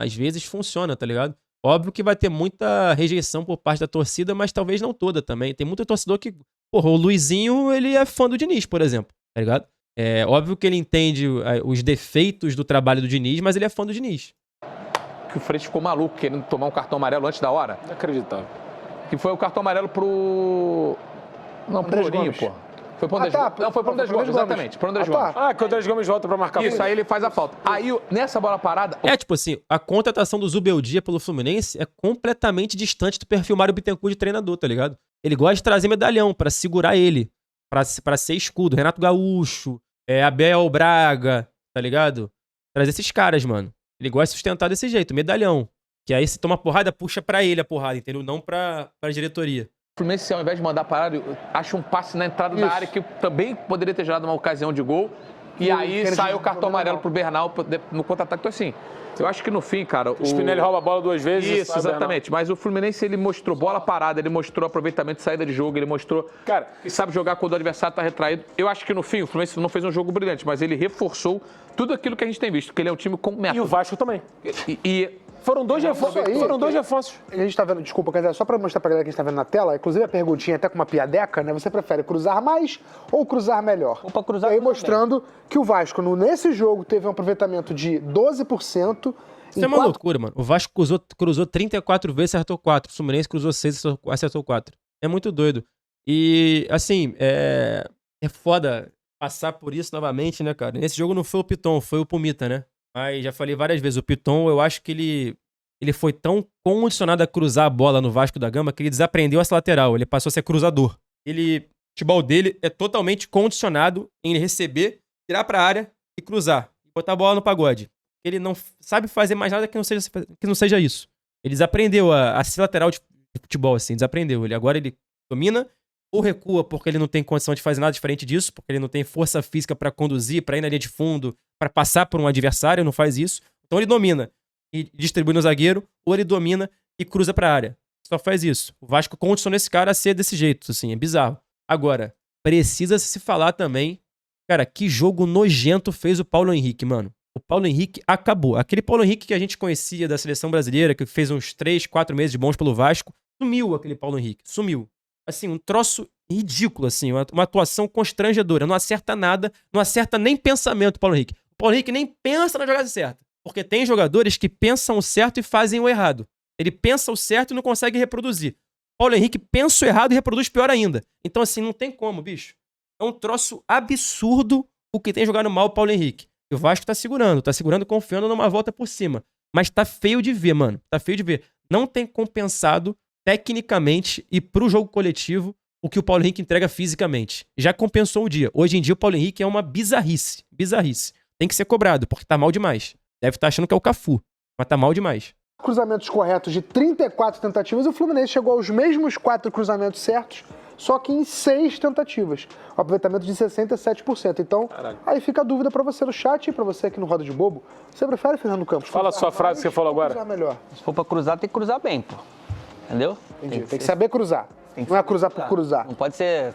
Às vezes funciona, tá ligado? Óbvio que vai ter muita rejeição por parte da torcida, mas talvez não toda também. Tem muito torcedor que... Porra, o Luizinho, ele é fã do Diniz, por exemplo, tá ligado? É óbvio que ele entende os defeitos do trabalho do Diniz, mas ele é fã do Diniz. Que o Freitas ficou maluco, querendo tomar um cartão amarelo antes da hora. Inacreditável. Que foi o cartão amarelo pro... Não, pro Lourinho, pô. Foi pro Andrés Gomes. Não, foi pro Andrés Gomes, exatamente. Pro Andrés Gomes. Que o Andrés Gomes volta pra marcar. Isso, aí ele faz a falta. Aí, nessa bola parada... Tipo assim, a contratação do Zubeldia pelo Fluminense é completamente distante do perfil Mário Bittencourt de treinador, tá ligado? Ele gosta de trazer medalhão pra segurar ele, pra ser escudo. Renato Gaúcho, Abel Braga, tá ligado? Trazer esses caras, mano. Ele gosta de sustentar desse jeito, medalhão. Que aí se toma porrada, puxa pra ele a porrada, entendeu? Não pra diretoria. O Fluminense, ao invés de mandar parada, acha um passe na entrada da área que também poderia ter gerado uma ocasião de gol. E aí sai o cartão amarelo pro Bernal no contra-ataque. Então, assim, eu acho que no fim, cara... O Spinelli rouba a bola 2 vezes. Isso, exatamente. Mas o Fluminense, ele mostrou bola parada, ele mostrou aproveitamento de saída de jogo, ele mostrou que sabe jogar quando o adversário tá retraído. Eu acho que no fim, o Fluminense não fez um jogo brilhante, mas ele reforçou tudo aquilo que a gente tem visto, que ele é um time com método. E o Vasco também. Foram dois reforços. A gente tá vendo, desculpa, quer dizer, só pra mostrar pra galera que a gente tá vendo na tela, inclusive a perguntinha até com uma piadeca, né? Você prefere cruzar mais ou cruzar melhor? Ou pra cruzar, e aí mostrando que o Vasco, nesse jogo, teve um aproveitamento de 12%. Isso é uma loucura, mano. O Vasco cruzou 34 vezes e acertou 4. O Fluminense cruzou 6 e acertou 4. É muito doido. E, assim, é foda passar por isso novamente, né, cara? Nesse jogo não foi o Piton, foi o Pumita, né? Mas já falei várias vezes, o Piton, eu acho que ele foi tão condicionado a cruzar a bola no Vasco da Gama que ele desaprendeu essa lateral, ele passou a ser cruzador. O futebol dele é totalmente condicionado em receber, tirar pra área e cruzar. Botar a bola no pagode. Ele não sabe fazer mais nada que não seja isso. Ele desaprendeu a ser lateral de futebol, assim, desaprendeu. Agora ele domina ou recua porque ele não tem condição de fazer nada diferente disso, porque ele não tem força física pra conduzir, pra ir na linha de fundo, pra passar por um adversário, não faz isso. Então ele domina e distribui no zagueiro, ou ele domina e cruza pra área. Só faz isso. O Vasco condicionou esse cara a ser desse jeito, assim, é bizarro. Agora, precisa se falar também, cara, que jogo nojento fez o Paulo Henrique, mano. O Paulo Henrique acabou. Aquele Paulo Henrique que a gente conhecia da seleção brasileira, que fez uns 3, 4 meses bons pelo Vasco, sumiu aquele Paulo Henrique, sumiu. Assim, um troço ridículo, assim, uma atuação constrangedora. Não acerta nada, não acerta nem pensamento, Paulo Henrique. O Paulo Henrique nem pensa na jogada certa. Porque tem jogadores que pensam o certo e fazem o errado. Ele pensa o certo e não consegue reproduzir. Paulo Henrique pensa o errado e reproduz pior ainda. Então, assim, não tem como, bicho. É um troço absurdo o que tem jogado mal o Paulo Henrique. E o Vasco tá segurando, confiando numa volta por cima. Mas tá feio de ver, mano. Tá feio de ver. Não tem compensado tecnicamente e pro jogo coletivo o que o Paulo Henrique entrega fisicamente. Já compensou o dia. Hoje em dia o Paulo Henrique é uma bizarrice. Bizarrice. Tem que ser cobrado, porque tá mal demais. Deve estar achando que é o Cafu, mas tá mal demais. Cruzamentos corretos de 34 tentativas, o Fluminense chegou aos mesmos 4 cruzamentos certos, só que em 6 tentativas. O aproveitamento de 67%. Então, aí fica a dúvida pra você no chat e pra você aqui no Roda de Bobo. Você prefere, Fernando Campos? Fala a sua frase que você falou agora. Melhor? Se for pra cruzar, tem que cruzar bem, pô. Entendeu? Entendi. Tem que saber cruzar. Não é cruzar por cruzar. Não pode ser...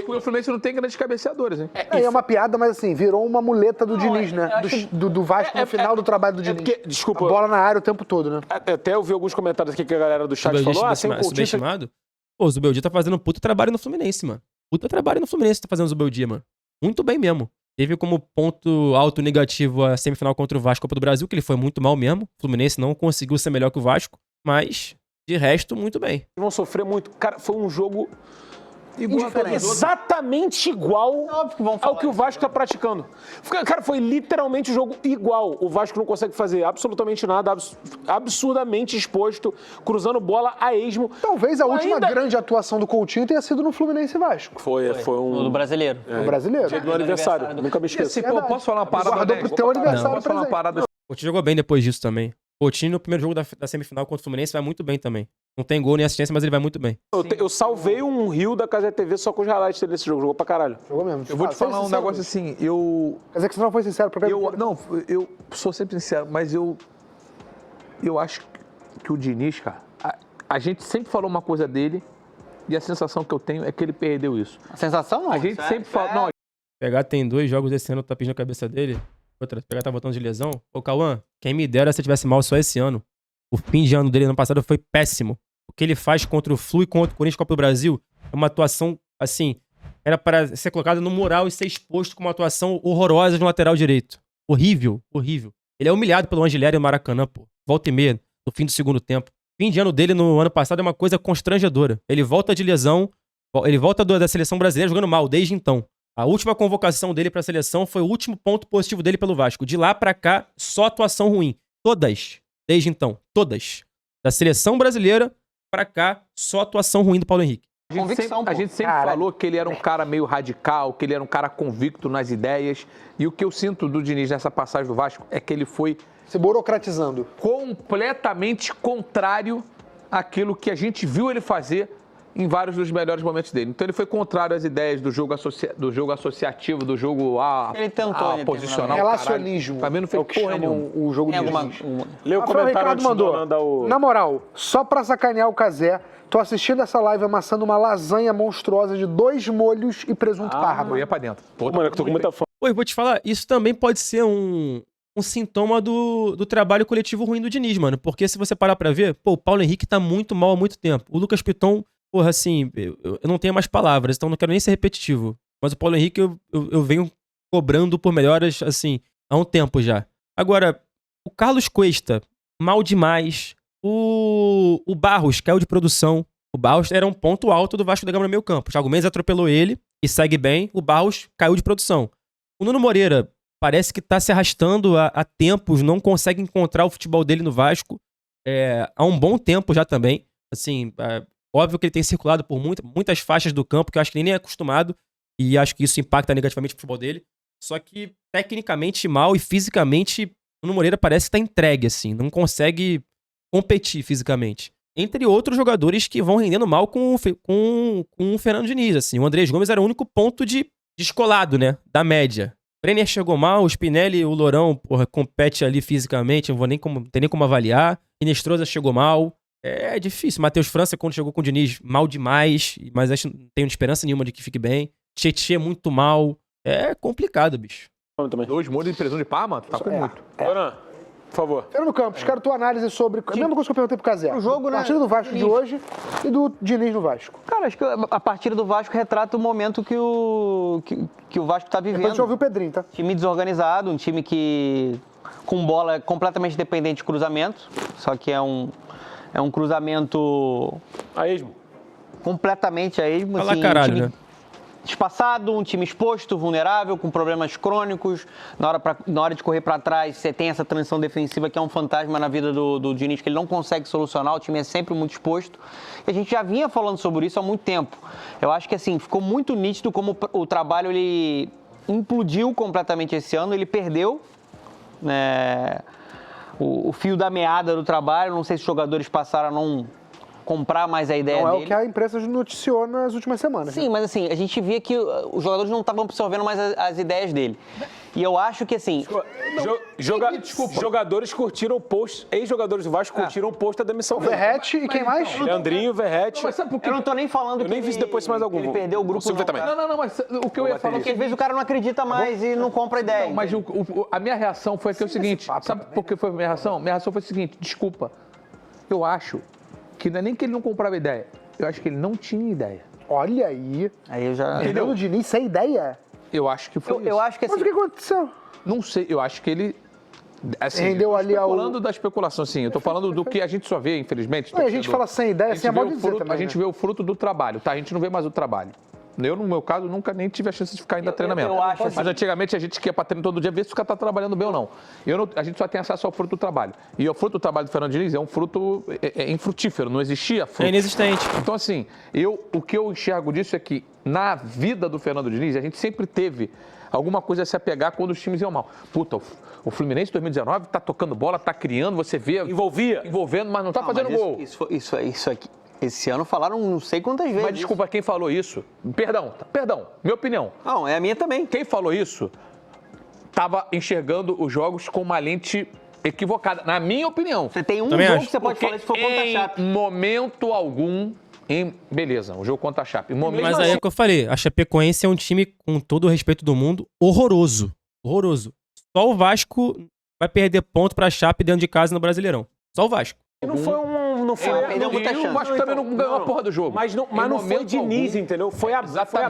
O Fluminense não tem grandes cabeceadores, hein? É uma piada, mas assim, virou uma muleta do Diniz, né? Do Vasco no final do trabalho do Diniz. Desculpa. A bola na área o tempo todo, né? Até eu vi alguns comentários aqui que a galera do chat falou, sem o subestimado. Pô, o Zubeldia tá fazendo um puta trabalho no Fluminense, mano. Puta trabalho no Fluminense tá fazendo o Zubeldia, mano. Muito bem mesmo. Teve como ponto alto negativo a semifinal contra o Vasco Copa do Brasil, que ele foi muito mal mesmo. O Fluminense não conseguiu ser melhor que o Vasco, mas... de resto, muito bem. Vão sofrer muito. Cara, foi um jogo exatamente igual ao que o Vasco tá praticando. Cara, foi literalmente um jogo igual. O Vasco não consegue fazer absolutamente nada, absurdamente exposto, cruzando bola a esmo. Talvez a última grande atuação do Coutinho tenha sido no Fluminense e Vasco. Foi um... Do brasileiro. No brasileiro. Dia do meu aniversário. Nunca me esqueço. Assim, pô, posso falar uma parada? Guardou pro teu aniversário. Posso falar uma parada? O Coutinho jogou bem depois disso também. O Coutinho no primeiro jogo da semifinal contra o Fluminense vai muito bem também. Não tem gol nem assistência, mas ele vai muito bem. Eu salvei um rio da Casa TV só com os highlights dele nesse jogo. Jogou pra caralho. Jogou mesmo. Eu vou te falar um negócio assim, Quer dizer que você não foi sincero pra Não, eu sou sempre sincero, mas eu acho que o Diniz, cara, a gente sempre falou uma coisa dele e a sensação que eu tenho é que ele perdeu isso. A sensação não. A gente sempre fala... Não, Pegar tem 2 jogos desse ano, tá pedindo na cabeça dele. Outra, pegar tá voltando de lesão. Ô, Cauã, quem me dera se eu tivesse mal só esse ano. O fim de ano dele ano passado foi péssimo. O que ele faz contra o Flu e contra o Corinthians Copa do Brasil é uma atuação, assim, era para ser colocado no mural e ser exposto com uma atuação horrorosa no lateral direito. Horrível, horrível. Ele é humilhado pelo Angileri no Maracanã, pô. Volta e meia, no fim do segundo tempo. O fim de ano dele no ano passado é uma coisa constrangedora. Ele volta de lesão, ele volta da seleção brasileira jogando mal desde então. A última convocação dele pra seleção foi o último ponto positivo dele pelo Vasco. De lá pra cá, só atuação ruim. Todas. Desde então. Todas. Da seleção brasileira pra cá, só atuação ruim do Paulo Henrique. A gente sempre falou que ele era um cara meio radical, que ele era um cara convicto nas ideias. E o que eu sinto do Diniz nessa passagem do Vasco é que ele foi... Se burocratizando. Completamente contrário àquilo que a gente viu ele fazer em vários dos melhores momentos dele. Então ele foi contrário às ideias do jogo associativo, do jogo ele tentou, posicional. Relacionismo. Pra mim não fez porra nenhuma. O jogo de Lê o comentário antes de mandar o... Na moral, só pra sacanear o Cazé, tô assistindo essa live amassando uma lasanha monstruosa de 2 molhos e presunto parma. Eu ia pra dentro. Pô, mano, eu tô com muita fome. Pô, eu vou te falar, isso também pode ser um sintoma do trabalho coletivo ruim do Diniz, mano. Porque se você parar pra ver, pô, o Paulo Henrique tá muito mal há muito tempo. O Lucas Piton, porra, assim, eu não tenho mais palavras, então não quero nem ser repetitivo. Mas o Paulo Henrique eu venho cobrando por melhoras, assim, há um tempo já. Agora, o Carlos Cuesta, mal demais. O Barros caiu de produção. O Barros era um ponto alto do Vasco da Gama no meio campo. O Thiago Mendes atropelou ele e segue bem. O Barros caiu de produção. O Nuno Moreira parece que tá se arrastando há tempos, não consegue encontrar o futebol dele no Vasco. Há um bom tempo já também. Assim, óbvio que ele tem circulado por muitas faixas do campo, que eu acho que ele nem é acostumado, e acho que isso impacta negativamente o futebol dele. Só que, tecnicamente mal e fisicamente, o Nuno Moreira parece que tá entregue, assim, não consegue competir fisicamente. Entre outros jogadores que vão rendendo mal com o Fernando Diniz, assim. O Andrés Gomes era o único ponto de descolado, né, da média. O Brenner chegou mal, o Spinelli, o Lourão, porra, compete ali fisicamente, não tem nem como avaliar. Inestrosa chegou mal. É difícil. Matheus França, quando chegou com o Diniz, mal demais, mas acho que não tenho esperança nenhuma de que fique bem. Tietê muito mal. É complicado, bicho. 2 molhos de presunto de parma? Tá com muito. Ana, por favor. Fernando Campos, quero tua análise sobre... A mesma coisa que eu perguntei pro Cazé. O jogo, né? A partida do Vasco de hoje e do Diniz no Vasco. Cara, acho que a partida do Vasco retrata o momento que o Vasco tá vivendo. Depois a gente ouviu o Pedrinho, tá? Time desorganizado, um time que com bola completamente dependente de cruzamento, só que é um cruzamento... A esmo. Completamente a esmo. Fala assim, caralho, um time né? espaçado, um time exposto, vulnerável, com problemas crônicos. Na hora de correr para trás, você tem essa transição defensiva que é um fantasma na vida do Diniz, que ele não consegue solucionar, o time é sempre muito exposto. E a gente já vinha falando sobre isso há muito tempo. Eu acho que assim, ficou muito nítido como o trabalho ele implodiu completamente esse ano, ele perdeu, né, o fio da meada do trabalho. Não sei se os jogadores passaram a não comprar mais a ideia dele. É o que a imprensa noticiou nas últimas semanas. Sim, mas assim, a gente via que os jogadores não estavam absorvendo mais as ideias dele. E eu acho que assim... Jogadores curtiram o post, ex-jogadores do Vasco curtiram o post da demissão O Verrete e quem mais? Leandrinho, Verrete. Mas sabe por quê? Eu não tô nem falando Eu nem vi se depois mais algum. ele perdeu o grupo. Consigo ver também. Não, mas o que eu ia falar... Porque às vezes o cara não acredita mais e não compra a ideia. Não, mas a minha reação foi o seguinte, sabe por que foi a minha reação? Minha reação foi o seguinte, desculpa, eu acho que não é nem que ele não comprava ideia, eu acho que ele não tinha ideia. Olha aí. Aí eu já... Entendeu? O Diniz sem ideia. Eu acho que foi isso. Eu acho que assim... Mas o que aconteceu? Não sei, eu acho que ele... Assim, Rendeu ali ao... especulando da especulação, assim, eu tô falando do que a gente só vê, infelizmente. Não, a gente fala sem ideia, sem a mal de dizer também, A gente vê o fruto do trabalho, tá? A gente não vê mais o trabalho. Eu, no meu caso, nunca nem tive a chance de ficar ainda treinamento. Eu acho Mas assim. antigamente a gente que ia para treino todo dia, ver se o cara tá trabalhando bem ou não. A gente só tem acesso ao fruto do trabalho. E o fruto do trabalho do Fernando Diniz é um fruto infrutífero, não existia fruto. É inexistente. Então, assim, o que eu enxergo disso é que na vida do Fernando Diniz, a gente sempre teve alguma coisa a se apegar quando os times iam mal. Puta, o Fluminense 2019 tá tocando bola, tá criando, você vê... Envolvendo, mas não tá fazendo gol. Isso aqui. Esse ano falaram não sei quantas vezes. Mas desculpa, quem falou isso? Perdão, minha opinião. Não, é a minha também. Quem falou isso estava enxergando os jogos com uma lente equivocada, na minha opinião. Você tem um Também jogo acho. que você pode falar se for contra a Chape. Em momento algum, beleza, o jogo contra a Chape. Mas aí é o que eu falei, a Chapecoense é um time, com todo o respeito do mundo, horroroso. Horroroso. Só o Vasco vai perder ponto pra Chape dentro de casa no Brasileirão. Só o Vasco. Não foi perdeu muita chance. O Vasco também não ganhou a porra do jogo. Mas não foi Diniz, entendeu? Foi a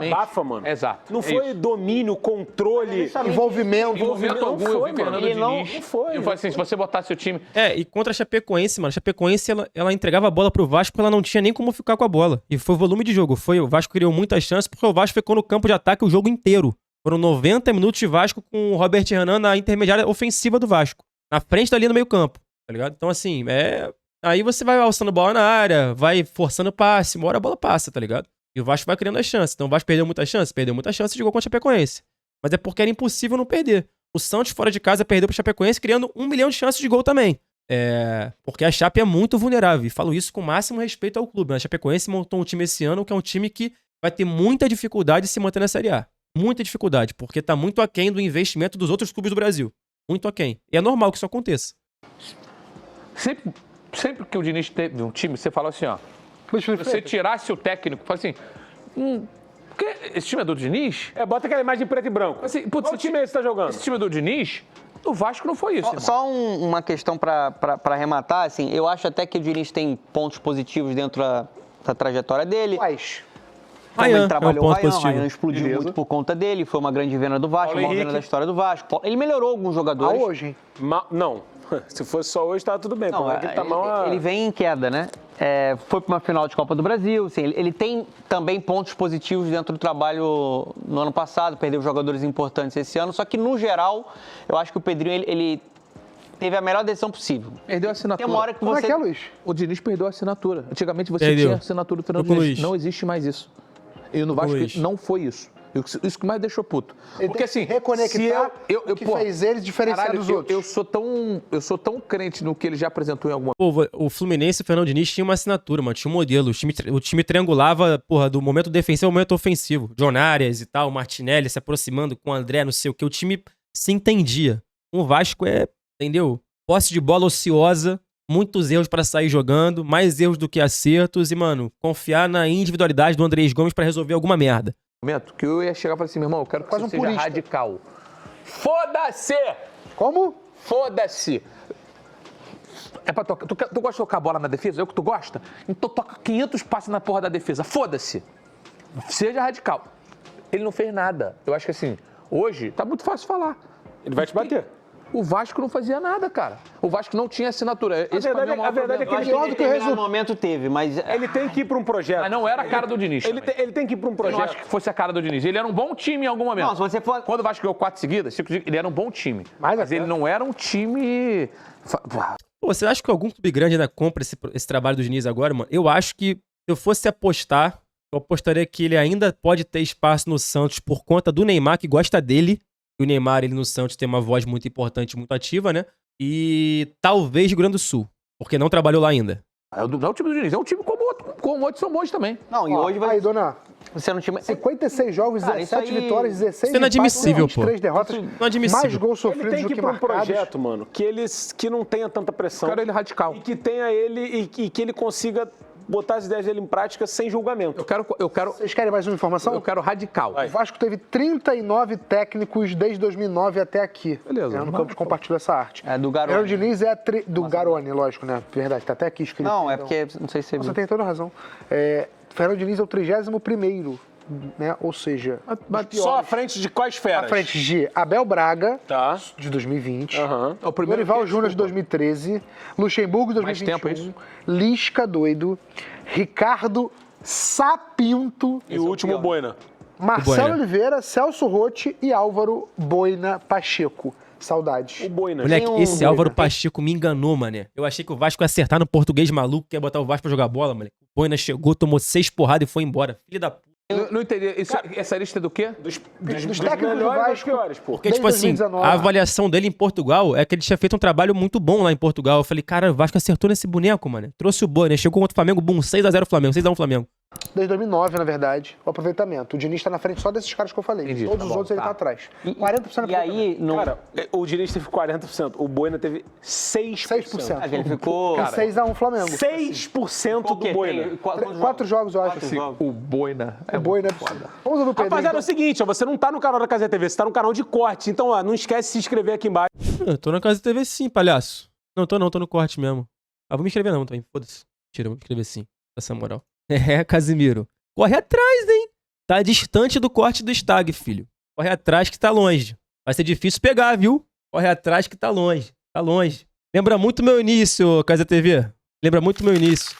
bafa, mano. Exato. Não foi domínio, controle, Envolvimento. Em momento algum, eu vi Fernando Diniz. Não foi. Eu falei assim, se você botasse o time... E contra a Chapecoense, mano, a Chapecoense, ela entregava a bola pro Vasco, ela não tinha nem como ficar com a bola. E foi o volume de jogo. O Vasco criou muitas chances, porque o Vasco ficou no campo de ataque o jogo inteiro. Foram 90 minutos de Vasco com o Robert Renan na intermediária ofensiva do Vasco. Na frente dali no meio campo, tá ligado? Então, assim, aí você vai alçando bola na área, vai forçando passe, uma hora a bola passa, tá ligado? E o Vasco vai criando as chances. Então o Vasco perdeu muita chance de gol contra a Chapecoense. Mas é porque era impossível não perder. O Santos, fora de casa, perdeu pro Chapecoense, criando 1 milhão de chances de gol também. Porque a Chape é muito vulnerável. E falo isso com o máximo respeito ao clube. A Chapecoense montou um time esse ano que é um time que vai ter muita dificuldade de se manter na Série A. Muita dificuldade, porque tá muito aquém do investimento dos outros clubes do Brasil. Muito aquém. E é normal que isso aconteça. Sempre que o Diniz teve um time, você fala assim, ó. Se você tirasse o técnico, fala assim. Esse time é do Diniz? Bota aquela imagem de preto e branco. Assim, Qual time é esse que tá jogando? Esse time é do Diniz? O Vasco não foi isso. Só uma questão para arrematar, assim, eu acho até que o Diniz tem pontos positivos dentro da trajetória dele. Quais? Ele trabalhou o positivo. Ryan explodiu muito por conta dele, foi uma grande venda do Vasco, uma venda da história do Vasco. Ele melhorou alguns jogadores. Hoje, hein? Não. Se fosse só hoje, tava tudo bem. Não, tá ele vem em queda, né? Foi para uma final de Copa do Brasil. Assim, ele tem também pontos positivos dentro do trabalho no ano passado, perdeu jogadores importantes esse ano. Só que, no geral, eu acho que o Pedrinho, ele teve a melhor decisão possível. Perdeu a assinatura. Tem uma hora que Como é que é, Luiz? O Diniz perdeu a assinatura. Antigamente você Perdeu. tinha assinatura do Fernando Tô com o Diniz. Luiz. Não existe mais isso. E no Vasco não foi isso. Isso que mais deixou puto. Ele Porque tem que assim, reconectar o que fez ele diferenciar caralho, dos outros. Eu sou tão crente no que ele já apresentou em alguma O Fluminense e o Fernando Diniz tinha uma assinatura, mano. Tinha um modelo. O time triangulava, do momento defensivo ao momento ofensivo. John Arias e tal, Martinelli se aproximando com o André, não sei o que. O time se entendia. O Vasco entendeu? Posse de bola ociosa, muitos erros pra sair jogando, mais erros do que acertos e, mano, confiar na individualidade do Andrés Gomes pra resolver alguma merda. momento que eu ia chegar e falar assim, meu irmão, eu quero que Quase você um seja purista. radical. Foda-se! Como? Foda-se! É pra tocar. Tu gosta de tocar bola na defesa? É o que tu gosta? Então toca 500 passes na porra da defesa. Foda-se! Seja radical. Ele não fez nada. Eu acho que assim, hoje tá muito fácil falar. Ele vai te bater. O Vasco não fazia nada, cara. O Vasco não tinha assinatura. A verdade é que Eu acho que em determinado momento teve, mas... ele tem que ir para um projeto. Mas não era a cara do Diniz. Ele tem que ir para um Eu projeto. não acho que fosse a cara do Diniz. Ele era um bom time em algum momento. Não, se você for... Quando o Vasco ganhou 4 seguidas, 5 seguidas, ele era um bom time. Mas ele não era um time... Pô, você acha que algum clube grande ainda compra esse trabalho do Diniz agora, mano? Eu acho que, se eu fosse apostar, eu apostaria que ele ainda pode ter espaço no Santos por conta do Neymar, que gosta dele. E o Neymar, ele no Santos, tem uma voz muito importante, muito ativa, né? E talvez Rio Grande do Sul, porque não trabalhou lá ainda. Não é o time do Diniz, é um time como outros são bons também. Não, e hoje Aí, dona, você não tinha... 56 jogos, Cara, 17 isso aí- vitórias, 16 Isso é inadmissível, empates, pô. 23 derrotas, Inadmissível. mais gols Ele sofridos tem do que ir que para um marcados. projeto, mano, que não tenha tanta pressão. Eu quero ele radical. E que tenha ele e que ele consiga botar as ideias dele em prática sem julgamento. Eu quero Vocês querem mais uma informação? radical. O Vasco teve 39 técnicos desde 2009 até aqui. Beleza. Fernando Campos compartilhou essa arte. É do Garone. Fernando Diniz é do Garone, lógico, né? Verdade, tá até aqui escrito. Não, é Então, porque... Não sei se você Você viu. tem toda a razão. Fernando Diniz é o 31º, né? Ou seja, Só à frente de quais feras? à frente de Abel Braga, Tá. de 2020. Aham. É o primeiro Dorival que- Júnior de 2013, Luxemburgo de Mais 2021, tempo, é isso? Lisca doido, Ricardo Sapinto E o último, Boina. Marcelo Oliveira, Celso Rotti e Álvaro Boina Pacheco. Saudades. O Boina. Moleque, esse Álvaro Pacheco me enganou, mané. Eu achei que o Vasco ia acertar no português maluco, que ia botar o Vasco pra jogar bola, moleque. O Boina chegou, tomou 6 porradas e foi embora. Filho da puta. Não entendi. Essa lista é do quê? Dos técnicos do Vasco. Piores, pô. Porque, tipo assim, 2019. a avaliação dele em Portugal é que ele tinha feito um trabalho muito bom lá em Portugal. Eu falei, cara, o Vasco acertou nesse boneco, mano. Trouxe o Boina, chegou contra o Flamengo, bum, 6x0 Flamengo, 6x1 Flamengo. Desde 2009, na verdade, o aproveitamento. O Diniz tá na frente só desses caras que eu falei. Entendi, Todos os outros ele tá atrás. 40% E aí, no... Cara, o Diniz teve 40%, o Boina teve 6%. 6%. ele ficou... 6x1 Flamengo. 6% do Boina. 4 jogos, eu acho. O Boina. O Boina é foda. Vamos ouvir o Pedro. Rapaziada, é o seguinte, ó, você não tá no canal da Casa TV, você tá no canal de corte. Então, ó, não esquece de se inscrever aqui embaixo. Eu tô na Casa TV sim, palhaço. Não, tô no corte mesmo. Ah, vou me inscrever não também, foda-se. Tira, vou me inscrever sim, essa moral. É, Casimiro. Corre atrás, hein? Tá distante do corte do Stag, filho. Corre atrás que tá longe. Vai ser difícil pegar, viu? Corre atrás que tá longe. Tá longe. Lembra muito meu início, Casa TV. Lembra muito meu início.